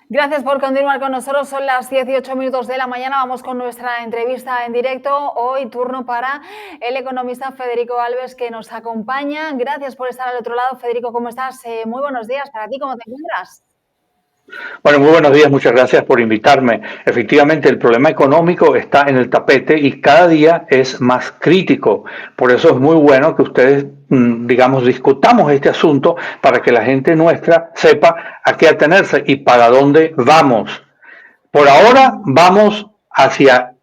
Gracias por continuar con nosotros. Son las 18 minutos de la mañana. Vamos con nuestra entrevista en directo. Hoy turno para el economista Federico Alves, que nos acompaña. Gracias por estar al otro lado. Federico, ¿cómo estás? Muy buenos días para ti. ¿Cómo te encuentras? Bueno, muy buenos días, muchas gracias por invitarme. Efectivamente, el problema económico está en el tapete y cada día es más crítico. Por eso es muy bueno que ustedes, digamos, discutamos este asunto para que la gente nuestra sepa a qué atenerse y para dónde vamos. Por ahora vamos hacia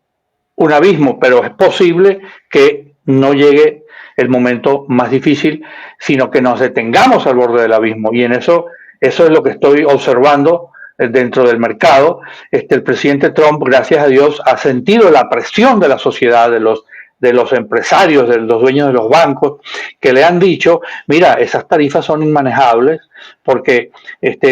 un abismo, pero es posible que no llegue el momento más difícil, sino que nos detengamos al borde del abismo. Y en eso es lo que estoy observando dentro del mercado. El presidente Trump, gracias a Dios, ha sentido la presión de la sociedad, de los empresarios, de los dueños de los bancos, que le han dicho, mira, esas tarifas son inmanejables porque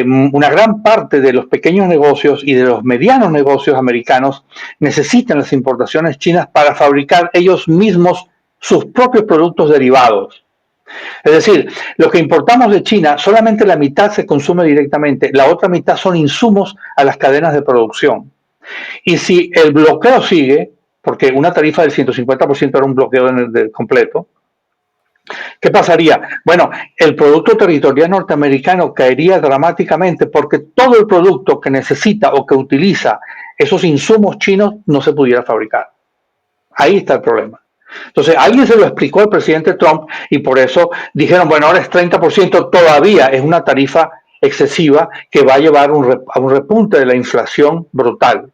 una gran parte de los pequeños negocios y de los medianos negocios americanos necesitan las importaciones chinas para fabricar ellos mismos sus propios productos derivados. Es decir, lo que importamos de China, solamente la mitad se consume directamente, la otra mitad son insumos a las cadenas de producción. Y si el bloqueo sigue, porque una tarifa del 150% era un bloqueo completo, ¿qué pasaría? Bueno, el producto territorial norteamericano caería dramáticamente porque todo el producto que necesita o que utiliza esos insumos chinos no se pudiera fabricar. Ahí está el problema. Entonces, alguien se lo explicó al presidente Trump y por eso dijeron, bueno, ahora es 30%, todavía es una tarifa excesiva que va a llevar a un repunte de la inflación brutal.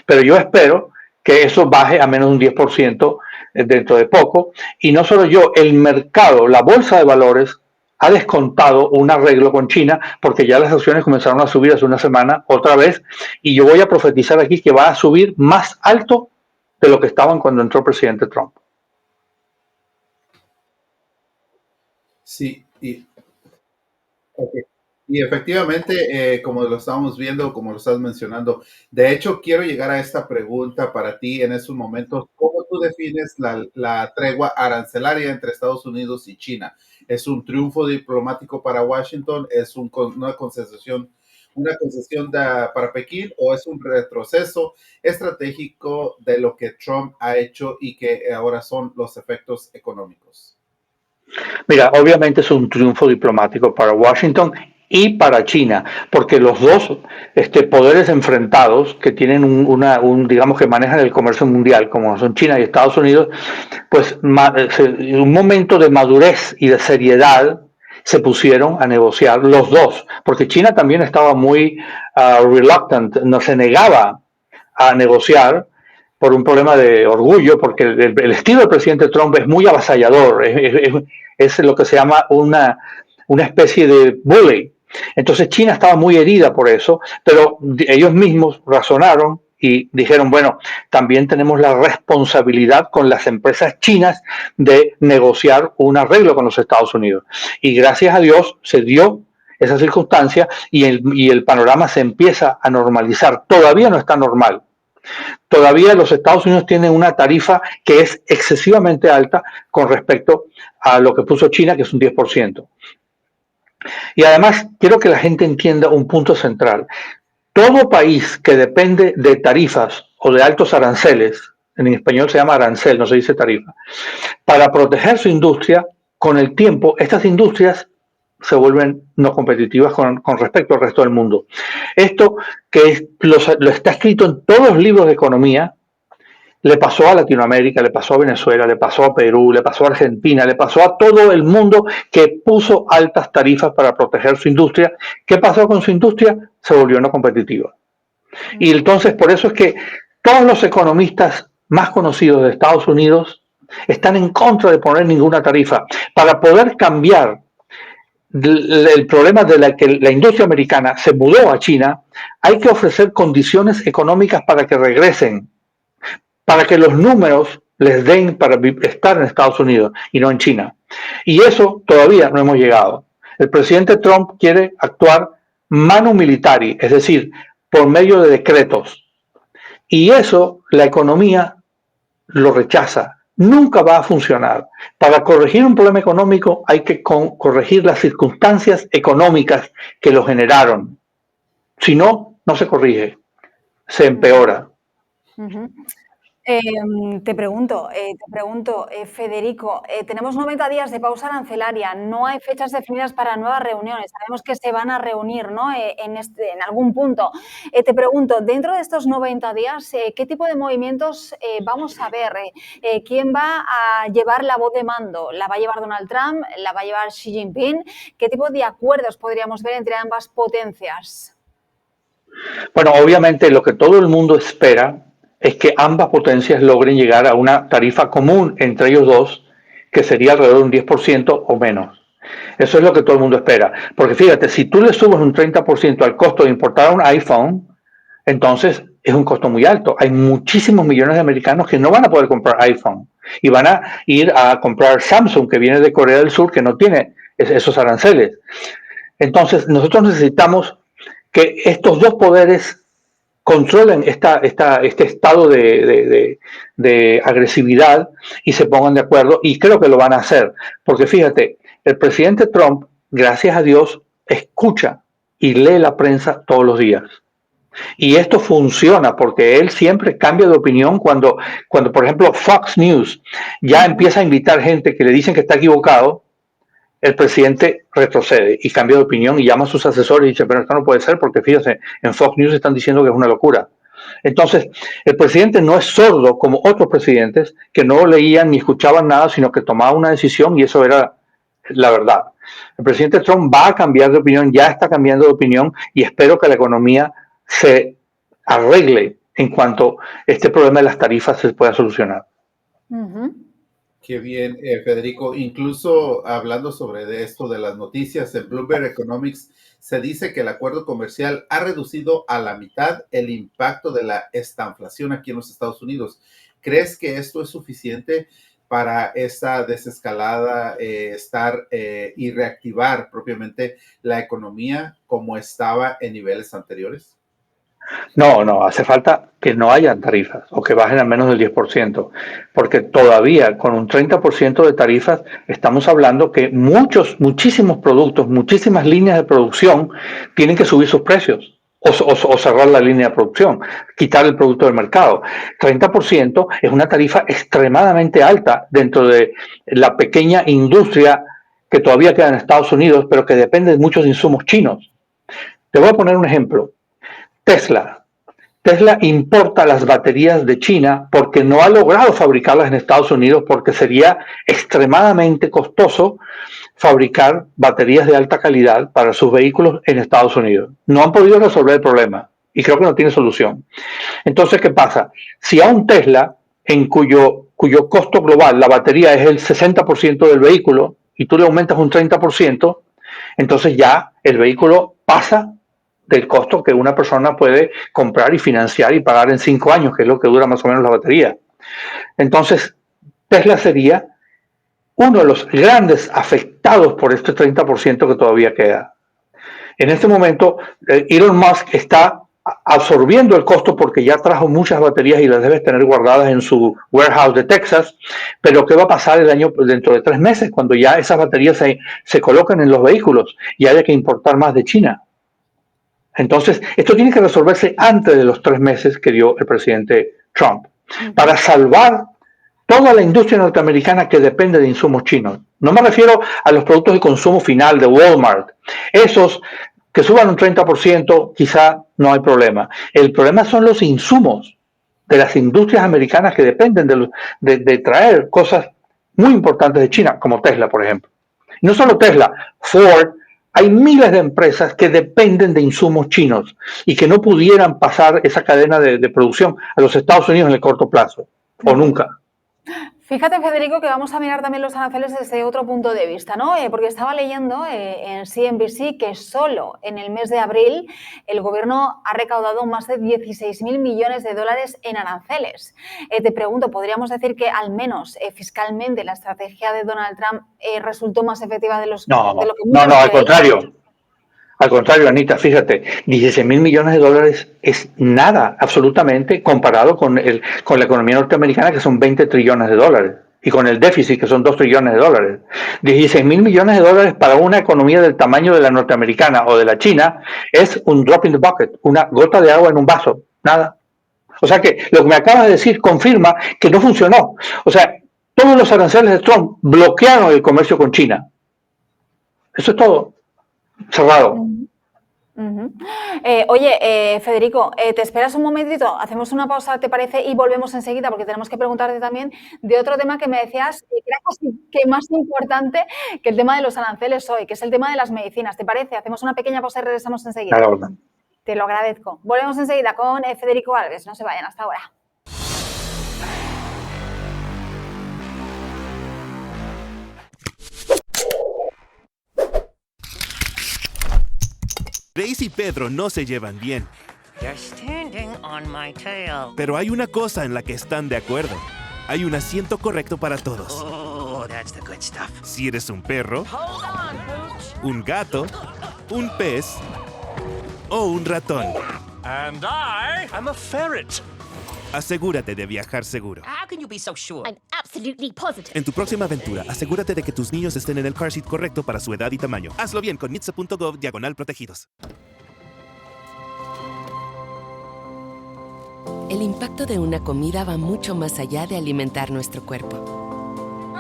Pero yo espero que eso baje a menos de un 10% dentro de poco. Y no solo yo, el mercado, la bolsa de valores ha descontado un arreglo con China porque ya las acciones comenzaron a subir hace una semana otra vez y yo voy a profetizar aquí que va a subir más alto de lo que estaban cuando entró el presidente Trump. Sí, okay. Y efectivamente, como lo estamos viendo, como lo estás mencionando, de hecho, quiero llegar a esta pregunta para ti en estos momentos. ¿Cómo tú defines la tregua arancelaria entre Estados Unidos y China? ¿Es un triunfo diplomático para Washington? ¿Es una concesión para Pekín o es un retroceso estratégico de lo que Trump ha hecho y que ahora son los efectos económicos? Mira, obviamente es un triunfo diplomático para Washington y para China, porque los dos poderes enfrentados que tienen digamos que manejan el comercio mundial, como son China y Estados Unidos, pues en un momento de madurez y de seriedad se pusieron a negociar los dos, porque China también estaba muy reluctant, no se negaba a negociar por un problema de orgullo, porque el estilo del presidente Trump es muy avasallador, es lo que se llama una especie de bully. Entonces China estaba muy herida por eso, pero ellos mismos razonaron y dijeron, bueno, también tenemos la responsabilidad con las empresas chinas de negociar un arreglo con los Estados Unidos. Y gracias a Dios se dio esa circunstancia y el panorama se empieza a normalizar. Todavía no está normal. Todavía los Estados Unidos tienen una tarifa que es excesivamente alta con respecto a lo que puso China, que es un 10%. Y además, quiero que la gente entienda un punto central. Todo país que depende de tarifas o de altos aranceles, en español se llama arancel, no se dice tarifa, para proteger su industria, con el tiempo, estas industrias se vuelven no competitivas con respecto al resto del mundo. Esto que lo está escrito en todos los libros de economía, le pasó a Latinoamérica, le pasó a Venezuela, le pasó a Perú, le pasó a Argentina, le pasó a todo el mundo que puso altas tarifas para proteger su industria. ¿Qué pasó con su industria? Se volvió no competitiva. Y entonces por eso es que todos los economistas más conocidos de Estados Unidos están en contra de poner ninguna tarifa. Para poder cambiar el problema de que la industria americana se mudó a China, hay que ofrecer condiciones económicas para que regresen, para que los números les den para estar en Estados Unidos y no en China. Y eso todavía no hemos llegado. El presidente Trump quiere actuar manu militari, es decir, por medio de decretos. Y eso la economía lo rechaza. Nunca va a funcionar. Para corregir un problema económico hay que corregir las circunstancias económicas que lo generaron. Si no, no se corrige, se empeora. Ujú. Te pregunto, Federico, tenemos 90 días de pausa arancelaria, no hay fechas definidas para nuevas reuniones, sabemos que se van a reunir, ¿no? En algún punto. Te pregunto, dentro de estos 90 días, ¿qué tipo de movimientos vamos a ver? ¿Quién va a llevar la voz de mando? ¿La va a llevar Donald Trump? ¿La va a llevar Xi Jinping? ¿Qué tipo de acuerdos podríamos ver entre ambas potencias? Bueno, obviamente lo que todo el mundo espera es que ambas potencias logren llegar a una tarifa común entre ellos dos, que sería alrededor de un 10% o menos. Eso es lo que todo el mundo espera. Porque fíjate, si tú le subes un 30% al costo de importar un iPhone, entonces es un costo muy alto. Hay muchísimos millones de americanos que no van a poder comprar iPhone y van a ir a comprar Samsung, que viene de Corea del Sur, que no tiene esos aranceles. Entonces, nosotros necesitamos que estos dos poderes controlen este estado de agresividad y se pongan de acuerdo, y creo que lo van a hacer, porque fíjate, el presidente Trump, gracias a Dios, escucha y lee la prensa todos los días. Y esto funciona porque él siempre cambia de opinión cuando por ejemplo, Fox News ya empieza a invitar gente que le dicen que está equivocado. El presidente retrocede y cambia de opinión y llama a sus asesores y dice, pero esto no puede ser porque fíjese, en Fox News están diciendo que es una locura. Entonces, el presidente no es sordo como otros presidentes que no leían ni escuchaban nada, sino que tomaba una decisión y eso era la verdad. El presidente Trump va a cambiar de opinión, ya está cambiando de opinión y espero que la economía se arregle en cuanto este problema de las tarifas se pueda solucionar. Qué bien, Federico. Incluso hablando sobre esto de las noticias, en Bloomberg Economics se dice que el acuerdo comercial ha reducido a la mitad el impacto de la estanflación aquí en los Estados Unidos. ¿Crees que esto es suficiente para esta desescalada, y reactivar propiamente la economía como estaba en niveles anteriores? No, hace falta que no hayan tarifas o que bajen al menos del 10%, porque todavía con un 30% de tarifas estamos hablando que muchísimos productos, muchísimas líneas de producción tienen que subir sus precios o cerrar la línea de producción, quitar el producto del mercado. 30% es una tarifa extremadamente alta dentro de la pequeña industria que todavía queda en Estados Unidos, pero que depende de muchos insumos chinos. Te voy a poner un ejemplo. Tesla importa las baterías de China porque no ha logrado fabricarlas en Estados Unidos porque sería extremadamente costoso fabricar baterías de alta calidad para sus vehículos en Estados Unidos. No han podido resolver el problema y creo que no tiene solución. Entonces, ¿qué pasa? Si a un Tesla, en cuyo costo global la batería es el 60% del vehículo y tú le aumentas un 30%, entonces ya el vehículo pasa del costo que una persona puede comprar y financiar y pagar en 5 años, que es lo que dura más o menos la batería. Entonces, Tesla sería uno de los grandes afectados por este 30% que todavía queda. En este momento, Elon Musk está absorbiendo el costo porque ya trajo muchas baterías y las debe tener guardadas en su warehouse de Texas, pero ¿qué va a pasar dentro de 3 meses cuando ya esas baterías se colocan en los vehículos y haya que importar más de China? Entonces, esto tiene que resolverse antes de los 3 meses que dio el presidente Trump, para salvar toda la industria norteamericana que depende de insumos chinos. No me refiero a los productos de consumo final de Walmart. Esos que suban un 30%, quizá no hay problema. El problema son los insumos de las industrias americanas que dependen de traer cosas muy importantes de China, como Tesla, por ejemplo. Y no solo Tesla, Ford. Hay miles de empresas que dependen de insumos chinos y que no pudieran pasar esa cadena de producción a los Estados Unidos en el corto plazo, o nunca. Fíjate, Federico, que vamos a mirar también los aranceles desde otro punto de vista, ¿no? Porque estaba leyendo en CNBC que solo en el mes de abril el gobierno ha recaudado más de 16.000 millones de dólares en aranceles. Te pregunto, ¿podríamos decir que al menos fiscalmente la estrategia de Donald Trump resultó más efectiva de lo que No, al contrario. Al contrario, Anita, fíjate, 16.000 millones de dólares es nada, absolutamente, comparado con la economía norteamericana, que son 20 trillones de dólares. y con el déficit que son $2 trillones. 16.000 millones de dólares para una economía del tamaño de la norteamericana o de la China es un drop in the bucket, una gota de agua en un vaso, nada. O sea que lo que me acabas de decir confirma que no funcionó. O sea, todos los aranceles de Trump bloquearon el comercio con China. Eso es todo. Cerrado. Oye, Federico, ¿te esperas un momentito? Hacemos una pausa, ¿te parece? Y volvemos enseguida porque tenemos que preguntarte también de otro tema que me decías que era casi que más importante que el tema de los aranceles hoy, que es el tema de las medicinas. ¿Te parece? Hacemos una pequeña pausa y regresamos enseguida. Claro. Te lo agradezco. Volvemos enseguida con Federico Alves. No se vayan, hasta ahora. Grace y Pedro no se llevan bien. Pero hay una cosa en la que están de acuerdo. Hay un asiento correcto para todos. Si eres un perro, un gato, un pez o un ratón. And I'm a ferret. Asegúrate de viajar seguro. How can you be so sure? I'm absolutely positive. En tu próxima aventura, asegúrate de que tus niños estén en el car seat correcto para su edad y tamaño. Hazlo bien con nhtsa.gov/protegidos. El impacto de una comida va mucho más allá de alimentar nuestro cuerpo.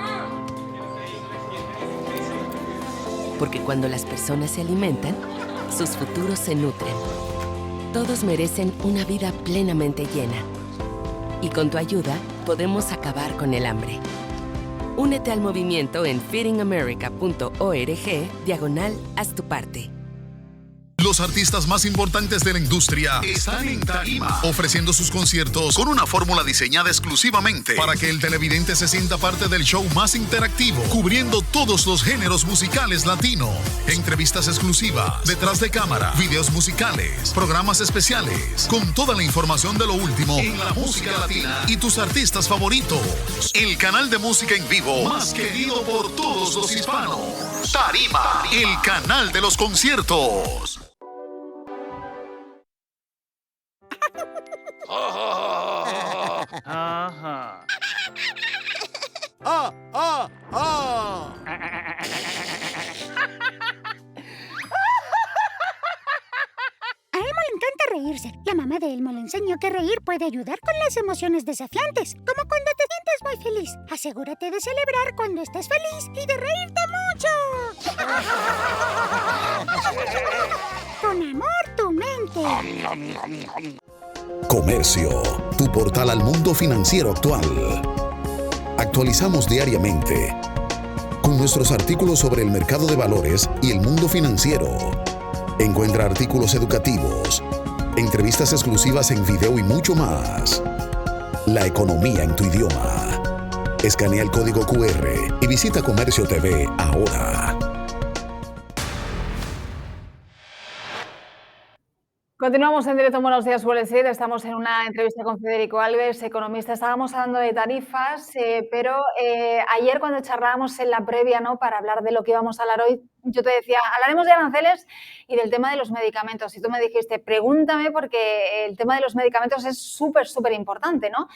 Porque cuando las personas se alimentan, sus futuros se nutren. Todos merecen una vida plenamente llena. Y con tu ayuda, podemos acabar con el hambre. Únete al movimiento en feedingamerica.org/haz tu parte. Los artistas más importantes de la industria están en Tarima, ofreciendo sus conciertos con una fórmula diseñada exclusivamente para que el televidente se sienta parte del show más interactivo, cubriendo todos los géneros musicales latinos. Entrevistas exclusivas, detrás de cámara, videos musicales, programas especiales, con toda la información de lo último en la música latina y tus artistas favoritos. El canal de música en vivo más querido por todos los hispanos. Tarima, el canal de los conciertos. A Elmo le encanta reírse. La mamá de Elmo le enseñó que reír puede ayudar con las emociones desafiantes, como cuando te sientes muy feliz. Asegúrate de celebrar cuando estés feliz y de reírte mucho. Con amor, tu mente. Comercio, tu portal al mundo financiero actual. Actualizamos diariamente con nuestros artículos sobre el mercado de valores y el mundo financiero. Encuentra artículos educativos, entrevistas exclusivas en video y mucho más. La economía en tu idioma. Escanea el código QR y visita Comercio TV ahora. Continuamos en directo en Buenos Días Wall Street. Estamos en una entrevista con Federico Alves, economista. Estábamos hablando de tarifas, pero ayer cuando charlábamos en la previa, ¿no?, para hablar de lo que íbamos a hablar hoy, yo te decía, hablaremos de aranceles y del tema de los medicamentos. Y tú me dijiste, pregúntame porque el tema de los medicamentos es súper importante, ¿no?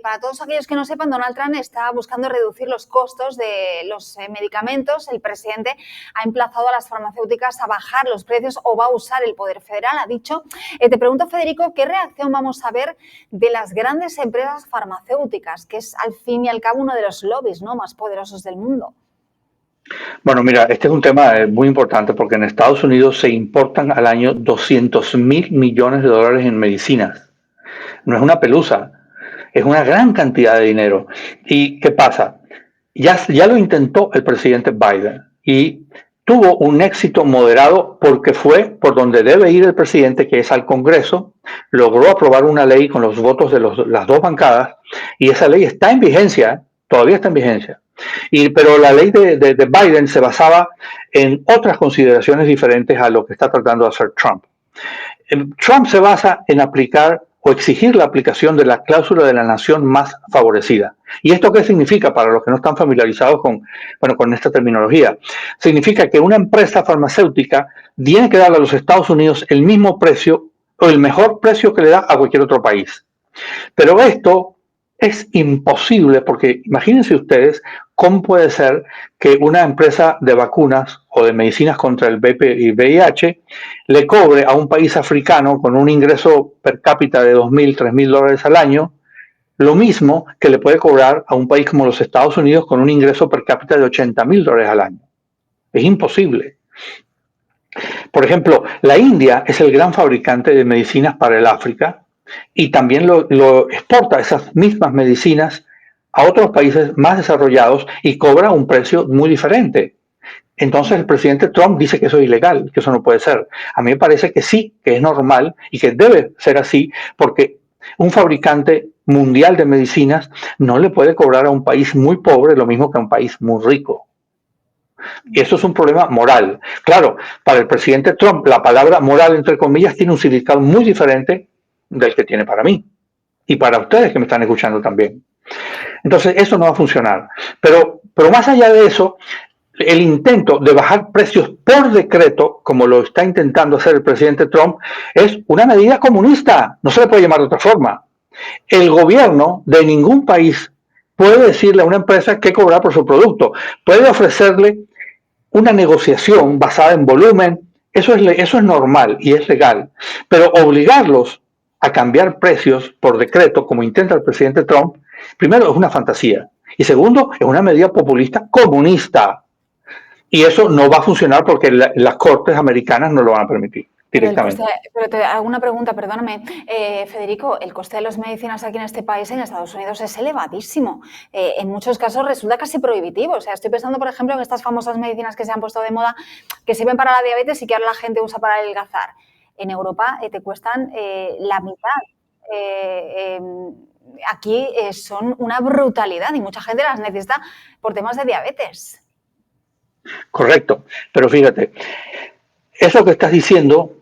Para todos aquellos que no sepan, Donald Trump está buscando reducir los costos de los medicamentos. El presidente ha emplazado a las farmacéuticas a bajar los precios o va a usar el poder federal, ha dicho. Te pregunto, Federico, ¿qué reacción vamos a ver de las grandes empresas farmacéuticas, que es al fin y al cabo uno de los lobbies, ¿no?, más poderosos del mundo? Bueno, mira, este es un tema muy importante porque en Estados Unidos se importan al año 200.000 millones de dólares en medicinas. No es una pelusa, es una gran cantidad de dinero. ¿Y qué pasa? Ya lo intentó el presidente Biden y tuvo un éxito moderado porque fue por donde debe ir el presidente, que es al Congreso, logró aprobar una ley con los votos de las dos bancadas y esa ley está en vigencia, todavía está en vigencia. Pero la ley de Biden se basaba en otras consideraciones diferentes a lo que está tratando de hacer Trump. Trump se basa en aplicar o exigir la aplicación de la cláusula de la nación más favorecida. ¿Y esto qué significa para los que no están familiarizados con esta terminología? Significa que una empresa farmacéutica tiene que darle a los Estados Unidos el mismo precio o el mejor precio que le da a cualquier otro país. Pero esto Es imposible, porque imagínense ustedes cómo puede ser que una empresa de vacunas o de medicinas contra el VIH le cobre a un país africano con un ingreso per cápita de $2.000, $3.000 al año, lo mismo que le puede cobrar a un país como los Estados Unidos con un ingreso per cápita de $80.000 al año. Es imposible. Por ejemplo, la India es el gran fabricante de medicinas para el África y también lo exporta esas mismas medicinas a otros países más desarrollados y cobra un precio muy diferente. Entonces el presidente Trump dice que eso es ilegal, que eso no puede ser. A mí me parece que sí, que es normal y que debe ser así, porque un fabricante mundial de medicinas no le puede cobrar a un país muy pobre lo mismo que a un país muy rico. Y eso es un problema moral. Claro, para el presidente Trump la palabra moral, entre comillas, tiene un significado muy diferente del que tiene para mí y para ustedes que me están escuchando también. Entonces eso no va a funcionar. Pero más allá de eso, el intento de bajar precios por decreto, como lo está intentando hacer el presidente Trump, es una medida comunista. No se le puede llamar de otra forma. El gobierno de ningún país puede decirle a una empresa qué cobrar por su producto. Puede ofrecerle una negociación basada en volumen. Eso es normal y es legal. Pero obligarlos a cambiar precios por decreto, como intenta el presidente Trump, primero es una fantasía. Y segundo, es una medida populista comunista. Y eso no va a funcionar porque las cortes americanas no lo van a permitir directamente. Pero te hago una pregunta, perdóname, Federico, el coste de las medicinas aquí en este país, en Estados Unidos, es elevadísimo. En muchos casos resulta casi prohibitivo. O sea, estoy pensando, por ejemplo, en estas famosas medicinas que se han puesto de moda, que sirven para la diabetes y que ahora la gente usa para adelgazar. En Europa te cuestan la mitad. Aquí son una brutalidad y mucha gente las necesita por temas de diabetes. Correcto, pero fíjate, eso que estás diciendo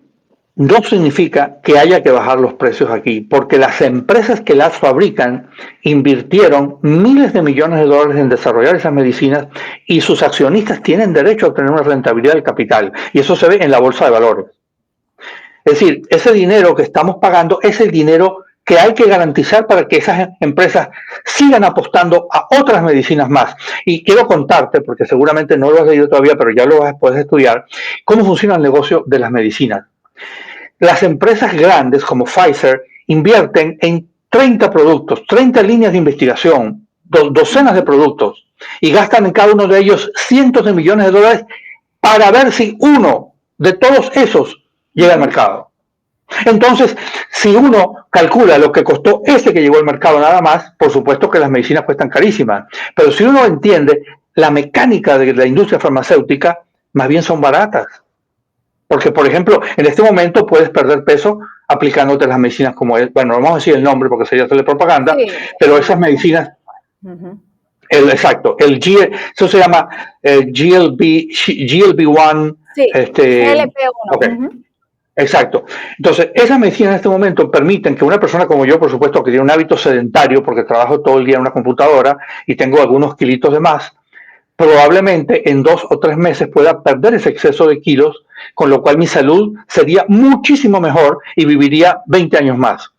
no significa que haya que bajar los precios aquí, porque las empresas que las fabrican invirtieron miles de millones de dólares en desarrollar esas medicinas y sus accionistas tienen derecho a obtener una rentabilidad del capital, y eso se ve en la bolsa de valores. Es decir, ese dinero que estamos pagando es el dinero que hay que garantizar para que esas empresas sigan apostando a otras medicinas más. Y quiero contarte, porque seguramente no lo has leído todavía, pero ya lo puedes estudiar, cómo funciona el negocio de las medicinas. Las empresas grandes como Pfizer invierten en 30 productos, 30 líneas de investigación, docenas de productos, y gastan en cada uno de ellos cientos de millones de dólares para ver si uno de todos esos llega al mercado. Entonces, si uno calcula lo que costó ese que llegó al mercado nada más, por supuesto que las medicinas cuestan carísimas, pero si uno entiende la mecánica de la industria farmacéutica, más bien son baratas. Porque, por ejemplo, en este momento puedes perder peso aplicándote las medicinas como, bueno, no vamos a decir el nombre porque sería telepropaganda, sí, pero esas medicinas, exacto, eso se llama GLP-1, sí, GLP-1. Okay. Exacto. Entonces, esas medicinas en este momento permiten que una persona como yo, por supuesto, que tiene un hábito sedentario porque trabajo todo el día en una computadora y tengo algunos kilitos de más, probablemente en 2 o 3 meses pueda perder ese exceso de kilos, con lo cual mi salud sería muchísimo mejor y viviría 20 años más.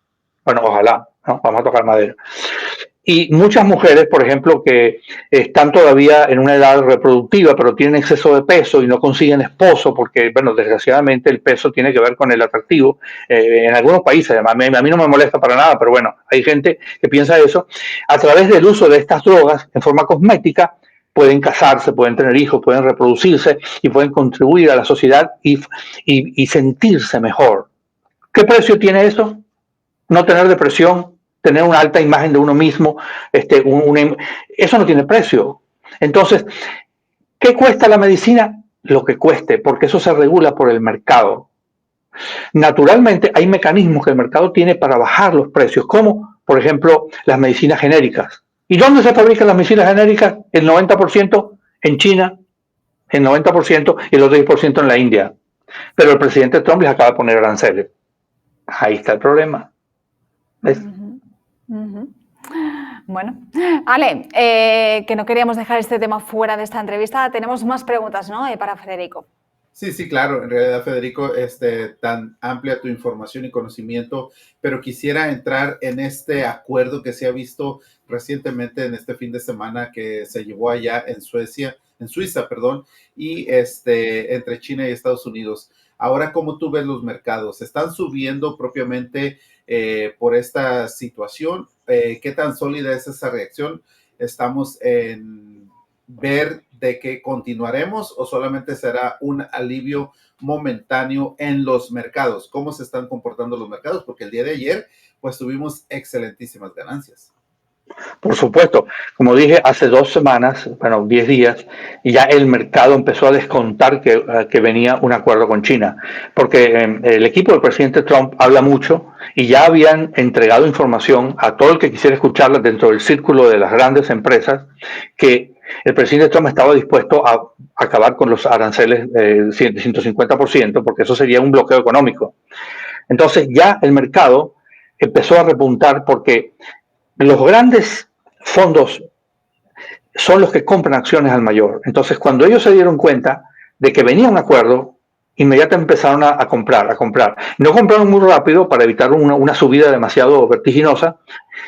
Bueno, ojalá, ¿no? Vamos a tocar madera. Y muchas mujeres, por ejemplo, que están todavía en una edad reproductiva, pero tienen exceso de peso y no consiguen esposo, porque, bueno, desgraciadamente el peso tiene que ver con el atractivo. En algunos países, a mí no me molesta para nada, pero bueno, hay gente que piensa eso. A través del uso de estas drogas en forma cosmética, pueden casarse, pueden tener hijos, pueden reproducirse y pueden contribuir a la sociedad y sentirse mejor. ¿Qué precio tiene eso? No tener depresión, tener una alta imagen de uno mismo, eso no tiene precio. Entonces, ¿qué cuesta la medicina? Lo que cueste, porque eso se regula por el mercado. Naturalmente, hay mecanismos que el mercado tiene para bajar los precios, como, por ejemplo, las medicinas genéricas. ¿Y dónde se fabrican las medicinas genéricas? El 90% en China, el 90% y el otro 10% en la India. Pero el presidente Trump les acaba de poner aranceles. Ahí está el problema. ¿Ves? Bueno, Ale, que no queríamos dejar este tema fuera de esta entrevista. Tenemos más preguntas, ¿no? Para Federico. Sí, sí, claro. En realidad, Federico, tan amplia tu información y conocimiento, pero quisiera entrar en este acuerdo que se ha visto recientemente en este fin de semana que se llevó allá en Suiza, perdón, y entre China y Estados Unidos. Ahora, ¿cómo tú ves los mercados? ¿Están subiendo propiamente por esta situación? ¿Qué tan sólida es esa reacción? ¿Estamos en ver de que continuaremos o solamente será un alivio momentáneo en los mercados? ¿Cómo se están comportando los mercados? Porque el día de ayer, pues tuvimos excelentísimas ganancias. Por supuesto, como dije, hace 2 semanas, bueno, 10 días, ya el mercado empezó a descontar que venía un acuerdo con China, porque el equipo del presidente Trump habla mucho y ya habían entregado información a todo el que quisiera escucharla dentro del círculo de las grandes empresas, que el presidente Trump estaba dispuesto a acabar con los aranceles de 150%, porque eso sería un bloqueo económico. Entonces ya el mercado empezó a repuntar porque los grandes fondos son los que compran acciones al mayor. Entonces, cuando ellos se dieron cuenta de que venía un acuerdo, inmediatamente empezaron a comprar. No compraron muy rápido para evitar una subida demasiado vertiginosa,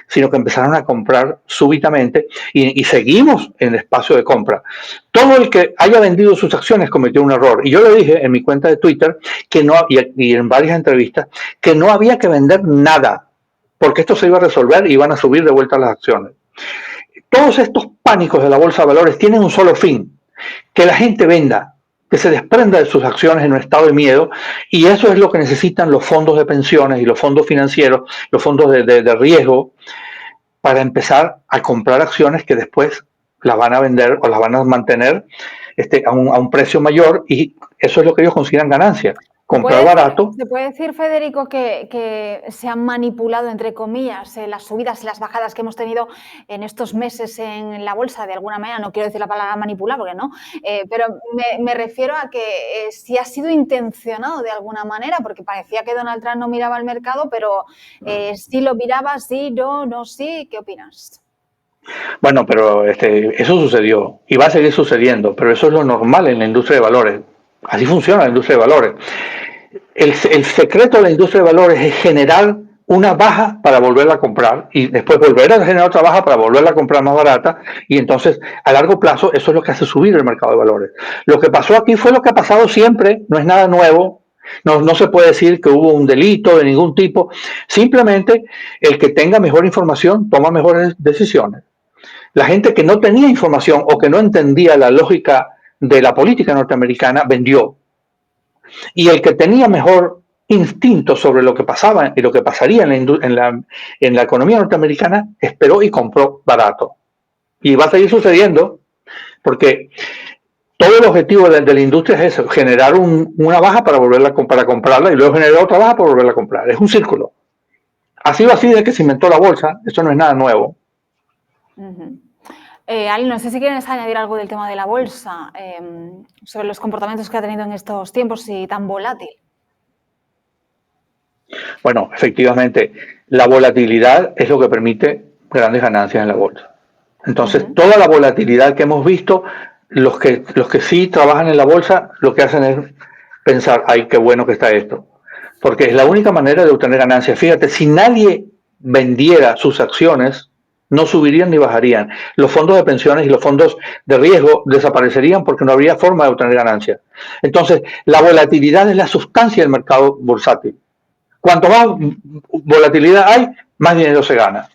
sino que empezaron a comprar súbitamente y seguimos en el espacio de compra. Todo el que haya vendido sus acciones cometió un error. Y yo le dije en mi cuenta de Twitter que no, y en varias entrevistas, que no había que vender nada, porque esto se iba a resolver y iban a subir de vuelta las acciones. Todos estos pánicos de la bolsa de valores tienen un solo fin: que la gente venda, que se desprenda de sus acciones en un estado de miedo, y eso es lo que necesitan los fondos de pensiones y los fondos financieros, los fondos de riesgo, para empezar a comprar acciones que después las van a vender o las van a mantener a un precio mayor, y eso es lo que ellos consideran ganancia. Comprar barato. ¿Se puede decir, Federico, que se han manipulado, entre comillas, las subidas y las bajadas que hemos tenido en estos meses en la bolsa de alguna manera? No quiero decir la palabra manipular, porque no, pero me refiero a que si ha sido intencionado de alguna manera, porque parecía que Donald Trump no miraba el mercado, pero sí lo miraba, sí, no, sí. ¿Qué opinas? Bueno, pero eso sucedió y va a seguir sucediendo, pero eso es lo normal en la industria de valores. Así funciona la industria de valores. El secreto de la industria de valores es generar una baja para volverla a comprar y después volver a generar otra baja para volverla a comprar más barata, y entonces a largo plazo eso es lo que hace subir el mercado de valores. Lo que pasó aquí fue lo que ha pasado siempre, no es nada nuevo. No se puede decir que hubo un delito de ningún tipo. Simplemente el que tenga mejor información toma mejores decisiones. La gente que no tenía información o que no entendía la lógica de la política norteamericana vendió. Y el que tenía mejor instinto sobre lo que pasaba y lo que pasaría en la economía norteamericana esperó y compró barato. Y va a seguir sucediendo, porque todo el objetivo de la industria es eso: generar una baja para comprarla y luego generar otra baja para volverla a comprar. Es un círculo. Ha sido así desde que se inventó la bolsa. Esto no es nada nuevo. Ali, no sé si quieres añadir algo del tema de la bolsa, sobre los comportamientos que ha tenido en estos tiempos y tan volátil. Bueno, efectivamente, la volatilidad es lo que permite grandes ganancias en la bolsa. Entonces, toda la volatilidad que hemos visto, los que sí trabajan en la bolsa, lo que hacen es pensar: ay, qué bueno que está esto, porque es la única manera de obtener ganancias. Fíjate, si nadie vendiera sus acciones, no subirían ni bajarían. Los fondos de pensiones y los fondos de riesgo desaparecerían porque no habría forma de obtener ganancias. Entonces, la volatilidad es la sustancia del mercado bursátil. Cuanto más volatilidad hay, más dinero se gana.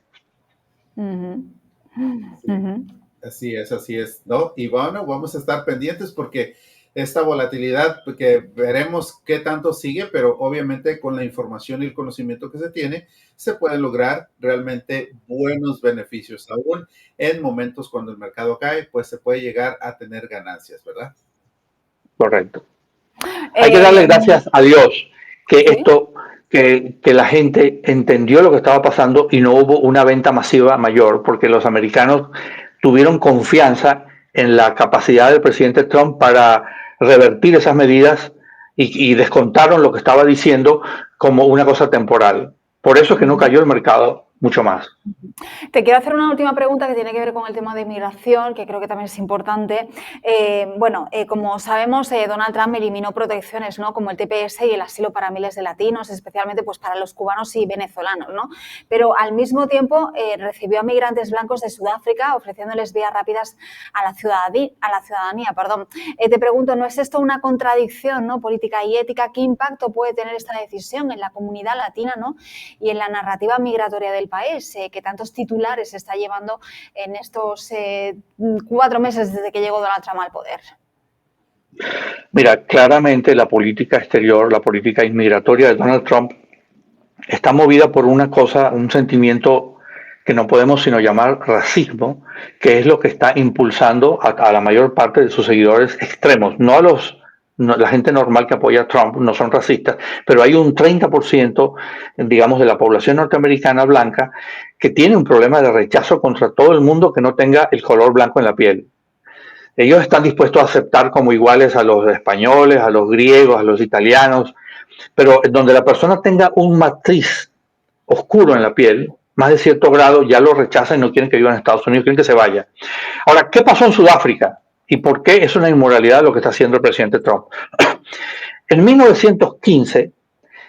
Así es, ¿no? Y bueno, vamos a estar pendientes porque esta volatilidad, que veremos qué tanto sigue, pero obviamente con la información y el conocimiento que se tiene, se pueden lograr realmente buenos beneficios. Aún en momentos cuando el mercado cae, pues se puede llegar a tener ganancias, ¿verdad? Correcto. Hay que darle gracias a Dios que que la gente entendió lo que estaba pasando y no hubo una venta masiva mayor, porque los americanos tuvieron confianza en la capacidad del presidente Trump para revertir esas medidas y descontaron lo que estaba diciendo como una cosa temporal. Por eso es que no cayó el mercado mucho más. Te quiero hacer una última pregunta que tiene que ver con el tema de inmigración, que creo que también es importante. Como sabemos, Donald Trump eliminó protecciones, ¿no?, como el TPS y el asilo para miles de latinos, especialmente pues, para los cubanos y venezolanos, ¿no? Pero al mismo tiempo recibió a migrantes blancos de Sudáfrica ofreciéndoles vías rápidas a la ciudadanía. Te pregunto, ¿no es esto una contradicción, ¿no?, política y ética? ¿Qué impacto puede tener esta decisión en la comunidad latina, ¿no?, y en la narrativa migratoria del país, que tantos titulares se está llevando en estos 4 meses desde que llegó Donald Trump al poder? Mira, claramente la política exterior, la política inmigratoria de Donald Trump está movida por una cosa, un sentimiento que no podemos sino llamar racismo, que es lo que está impulsando a la mayor parte de sus seguidores extremos, la gente normal que apoya a Trump no son racistas, pero hay un 30%, digamos, de la población norteamericana blanca que tiene un problema de rechazo contra todo el mundo que no tenga el color blanco en la piel. Ellos están dispuestos a aceptar como iguales a los españoles, a los griegos, a los italianos, pero donde la persona tenga un matiz oscuro en la piel, más de cierto grado, ya lo rechazan y no quieren que viva en Estados Unidos, quieren que se vaya. Ahora, ¿qué pasó en Sudáfrica? ¿Y por qué es una inmoralidad lo que está haciendo el presidente Trump? En 1915,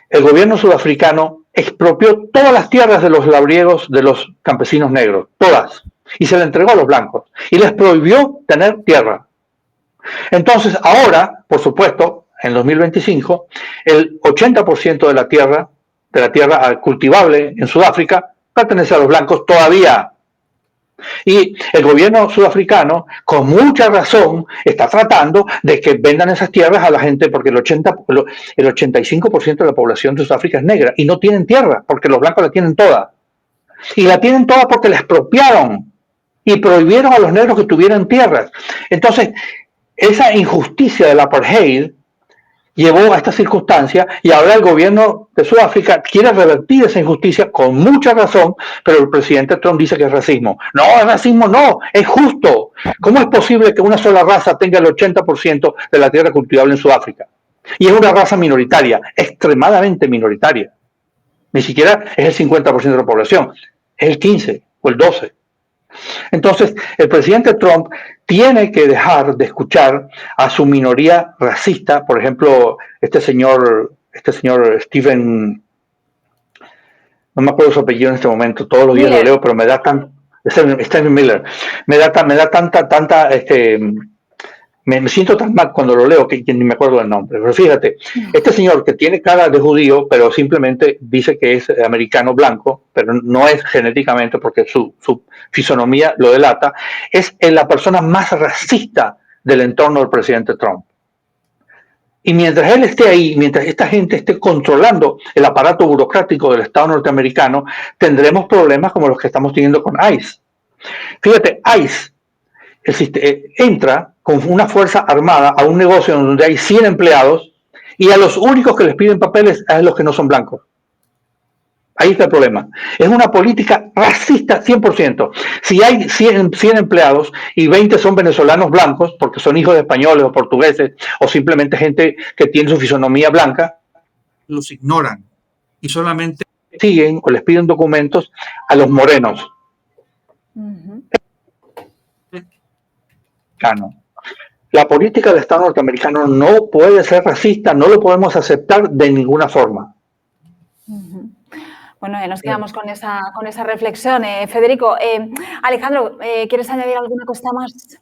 el gobierno sudafricano expropió todas las tierras de los labriegos de los campesinos negros, todas, y se le entregó a los blancos, y les prohibió tener tierra. Entonces, ahora, por supuesto, en 2025, el 80% de la tierra cultivable en Sudáfrica pertenece a los blancos todavía. Y el gobierno sudafricano, con mucha razón, está tratando de que vendan esas tierras a la gente, porque el 85% de la población de Sudáfrica es negra y no tienen tierra, porque los blancos la tienen toda. Y la tienen toda porque la expropiaron y prohibieron a los negros que tuvieran tierras. Entonces, esa injusticia del apartheid llevó a esta circunstancia y ahora el gobierno de Sudáfrica quiere revertir esa injusticia con mucha razón, pero el presidente Trump dice que es racismo. No, es racismo no, es justo. ¿Cómo es posible que una sola raza tenga el 80% de la tierra cultivable en Sudáfrica? Y es una raza minoritaria, extremadamente minoritaria. Ni siquiera es el 50% de la población, es el 15 o el 12%. Entonces, el presidente Trump tiene que dejar de escuchar a su minoría racista, por ejemplo, este señor Stephen, no me acuerdo su apellido en este momento, todos los días lo leo, pero me da Stephen Miller, me da tanta, me siento tan mal cuando lo leo que ni me acuerdo del nombre. Pero fíjate, este señor que tiene cara de judío, pero simplemente dice que es americano blanco, pero no es genéticamente porque su fisonomía lo delata, es la persona más racista del entorno del presidente Trump. Y mientras él esté ahí, mientras esta gente esté controlando el aparato burocrático del Estado norteamericano, tendremos problemas como los que estamos teniendo con ICE. Fíjate, ICE entra con una fuerza armada a un negocio donde hay 100 empleados y a los únicos que les piden papeles es a los que no son blancos. Ahí está el problema. Es una política racista 100%. Si hay 100 empleados y 20 son venezolanos blancos, porque son hijos de españoles o portugueses, o simplemente gente que tiene su fisonomía blanca, los ignoran y solamente siguen o les piden documentos a los morenos. La política del Estado norteamericano no puede ser racista, no lo podemos aceptar de ninguna forma. Bueno, nos quedamos con esa reflexión. Federico, Alejandro, ¿quieres añadir alguna cosa más?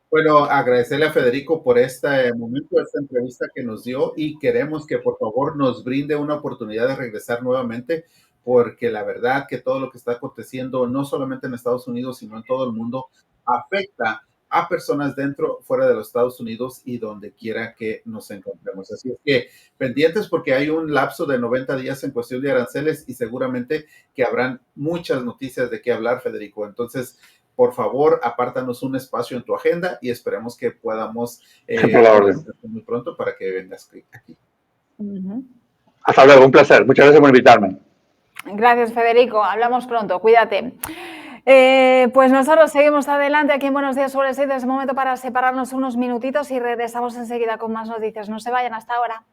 Bueno, agradecerle a Federico por este momento, esta entrevista que nos dio y queremos que por favor nos brinde una oportunidad de regresar nuevamente porque la verdad que todo lo que está aconteciendo no solamente en Estados Unidos sino en todo el mundo afecta a personas dentro, fuera de los Estados Unidos y donde quiera que nos encontremos. Así es que pendientes porque hay un lapso de 90 días en cuestión de aranceles y seguramente que habrán muchas noticias de qué hablar, Federico. Entonces, por favor, apártanos un espacio en tu agenda y esperemos que podamos muy pronto para que vengas aquí. Hasta luego, un placer. Muchas gracias por invitarme. Gracias, Federico. Hablamos pronto. Cuídate. Pues nosotros seguimos adelante aquí en Buenos Días Wall Street. Es momento para separarnos unos minutitos y regresamos enseguida con más noticias. No se vayan, hasta ahora.